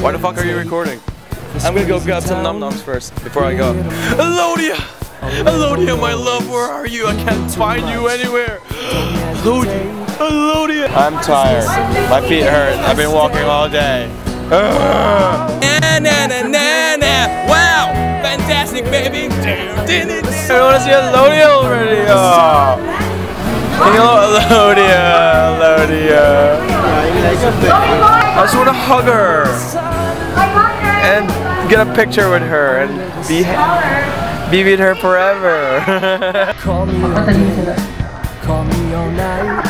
Why the fuck are you recording? I'm gonna go grab some num-nums first before I go. Elodia! Elodia, my love, where are you? I can't find you anywhere. Elodia! Elodia! I'm tired. My feet hurt. I've been walking all day. Na na na na na! Wow! Fantastic, baby! I want to see Elodia already! Oh. Elodia! Elodia! I just want to hug her and get a picture with her and be with her forever. Call me all night.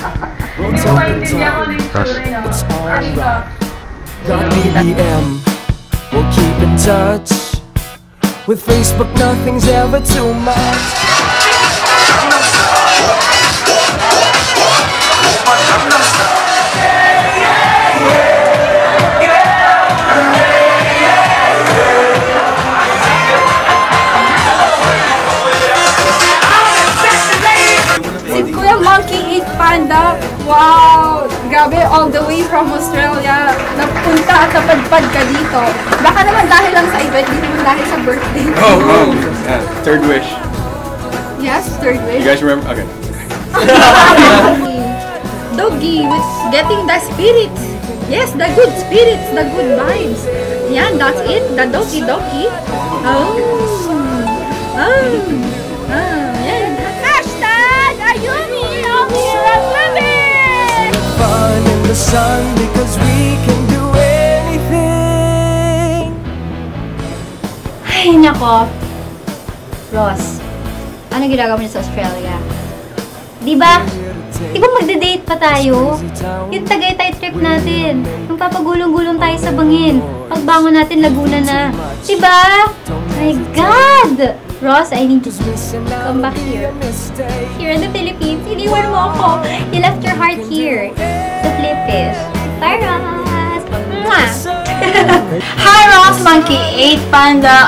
It's alright. Got BBM. We'll keep in touch. With Facebook, nothing's ever too much. Monkey Eat Panda, wow! Grabe, all the way from Australia, napunta at napadpad ka dito. Baka naman dahil lang sa event, hindi naman dahil sa birthday. Oh, third wish. Yes, third wish. You guys remember? Okay. Doggy with getting the spirits. Yes, the good spirits, the good vibes. Yan, that's it. The doggy. Oh. Yan. Hashtag Ayumi, all here at living. Fun in the sun because we can do anything. Ay, nako. Ross, ano ginagawa mo sa Australia? Di ba magde-date pa tayo? Yung Tagaytay trip natin. Yung papagulong-gulong tayo sa bangin. Pagbangon natin, Laguna na. Di ba? My God! Ross, I need to come back here. Here in the Philippines, iniwan mo ako. You left your heart here. The Philippines. Bye, Ross! Mwah! Hi, Ross Monkey 8 Panda.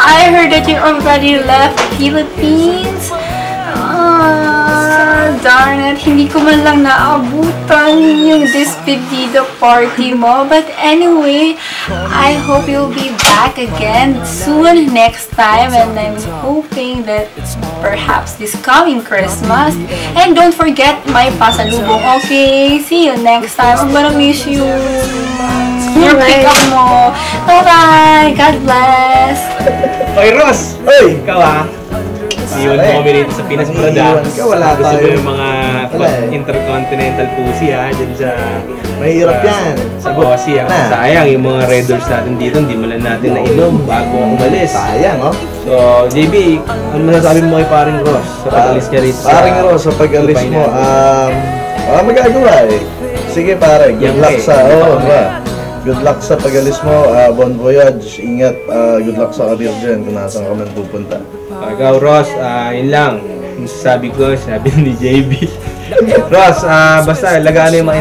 I heard that you already left Philippines. Darn it, hindi ko man lang naabutan yung Despedido party mo. But anyway, I hope you'll be back again soon next time. And I'm hoping that perhaps this coming Christmas. And don't forget my pasalubong. Okay, see you next time. I'm gonna miss you. Your pick-up mo. Bye-bye. God bless. Oy, Ross! Oy! Ikaw ah! Iwan mo kami dito sa Pinas Prada. Wala Gusto tayo. mo yung mga intercontinental pussy ha, dyan sa... Mahirap yan. Sa Bossy ha. Sayang yung mga Red Doors natin dito, hindi mo lang natin nainom bago umalis. Sayang, oh. So, JB, ano masasabi mo kay paring Ross sa pag-alis niya rito? Paring Ross, sa pag-alis mo, magagawa eh. Sige pare, good luck sa... Good luck sa pag-alis mo, bon voyage, ingat, good luck sa career dyan kung nasaan ka man pupunta. Ikaw, Ross, yun lang. Sabi ko, sabi ni JB. Ross, basta lagaan yung mga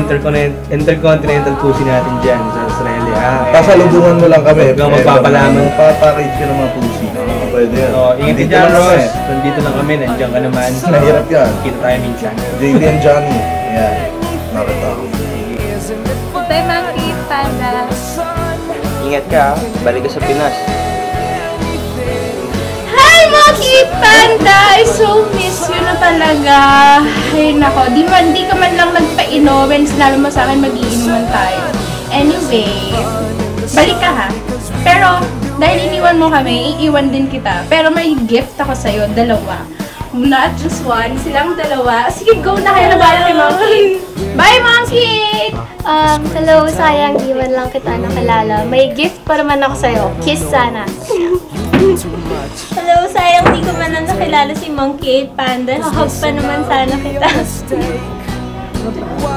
intercontinental pussy natin dyan sa Australia. Pasalubungan mo lang kami. Huwag kang magpapalaman. Papackage ka ng mga pussy. Pwede yan. So, ingat din dyan, Ross. Nandito lang kami, nandiyan ka naman. Mahirap yan. Kita tayo minsan. JB and Johnny. Yan. Nakita ko. Bye, Monkey Panda. Ingat ka, balik ka sa Pinas. Hi, Monkey Panda! I so miss you na talaga. Ay, nako. Di ka man lang nagpa-inom when sinabi mo sa akin mag-iinuman tayo. Anyway, balik ka ha. Pero, dahil iniwan mo kami, iiwan din kita. Pero may gift ako sa'yo, dalawa. Not just one, silang dalawa. Sige, go na kayo na bala kay Monkey. Bye, Monkey! Hello, sayang, iwan lang kita nakilala. May gift pa naman ako sa'yo. Kiss sana. Hello, sayang di ko man lang nakilala si Monkey 8 Panda. Hug pa naman sana kita.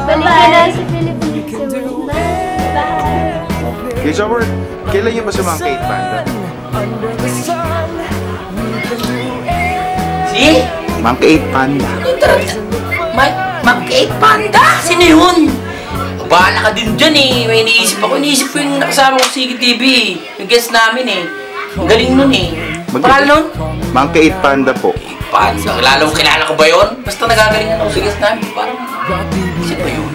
Balik ka na sa Philippines soon. Bye! Okay, so kailan niyo ba si Monkey 8 Panda? Si? Monkey 8 Panda. Monkey 8 Panda? Sino yun? Bahala ka din dyan eh. May iniisip ako. Iniisip ko yung nakasama ko sa CCTV. Yung guest namin eh. Ang galing nun eh. Pangalan nun? Monkey 8 Panda po. Panda? Kilala ko ba yun? Basta nagagalingan ako sa guest namin. Parang, sino ba yun?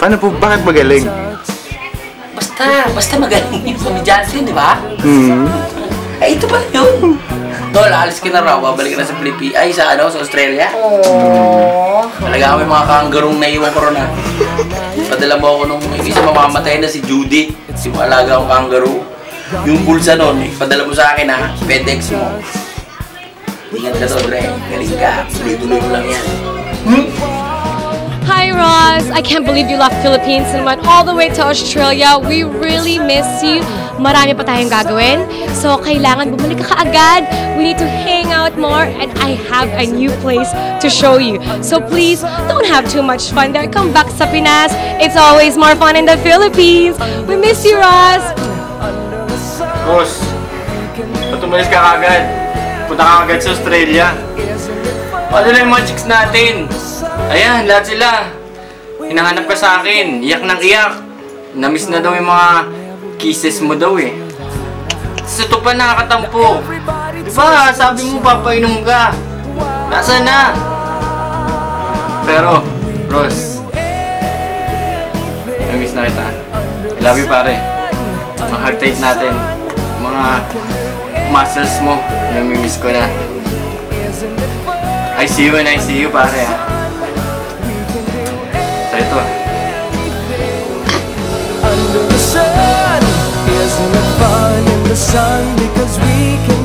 Paano po? Bakit magaling? Basta Basta magaling yung komedyante, di ba? Hmm. Ay, ito pala yun. Tol, alis ka na raw, babalik ka na sa Pilipinas. Ay, sa Australia. Talaga kami mga kangarong naiwan ko ron ha. Padala mo ako nung isa mamamatay na si Judy. Si maalaga akong kangaroo. Yung bulsa nun, padala mo sa akin ha. FedEx mo. Ingat ka to, Dre. Galing ka. Tuloy-tuloy mo lang yan. Hi Ross! I can't believe you left Philippines and went all the way to Australia. We really miss you. Marami pa tayong gagawin. So, kailangan bumalik ka kaagad. We need to hang out more and I have a new place to show you. So please, don't have too much fun there. Come back sa Pinas. It's always more fun in the Philippines. We miss you, Ross! Ross, ba't umalis ka kaagad? Punta ka agad sa Australia. Paano na yung mga chicks natin? Ayan, lahat sila. Hinahanap ka sa akin. Iyak ng iyak. Namiss na daw yung mga kisses mo daw eh. Sa ito pa nakakatampo. Diba, sabi mo papainom ka. Nasaan na? Pero, Ross, namiss na kita. I love you pare. Mga hard tight natin. Mga muscles mo. Namimiss ko na. I see you and I see you pare ha. So ito. Under the sun, isn't it fun in the sun because we can